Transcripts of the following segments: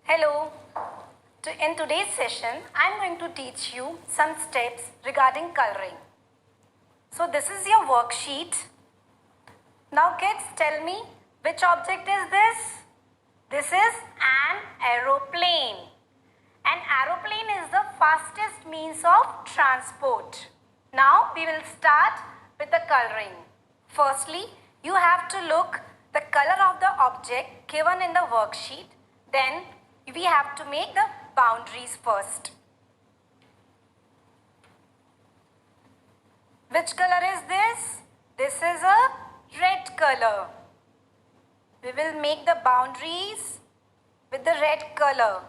Hello. In today's session, I am going to teach you some steps regarding coloring. So this is your worksheet. Now kids, tell me, which object is this? This is an aeroplane. An aeroplane is the fastest means of transport. Now we will start with the coloring. Firstly, you have to look the color of the object given in the worksheet. Then we have to make the boundaries first. Which color is this? This is a red color. We will make the boundaries with the red color.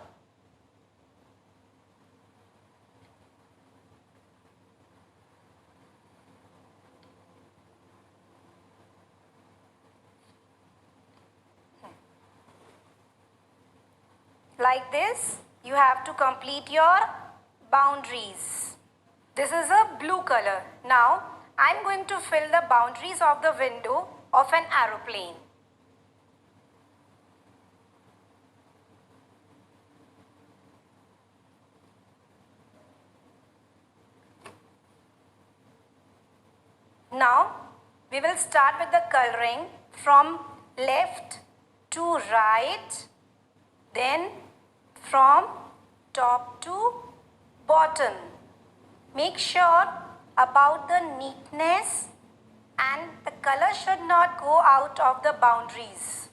Like this, you have to complete your boundaries. This is a blue color. Now, I am going to fill the boundaries of the window of an aeroplane. Now, we will start with the coloring from left to right, then from top to bottom. Make sure about the neatness and the color should not go out of the boundaries.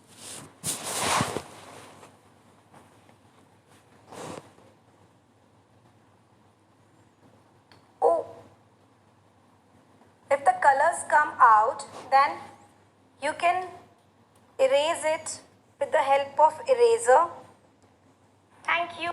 Oh, if the colors come out, then you can erase it with the help of eraser. Thank you.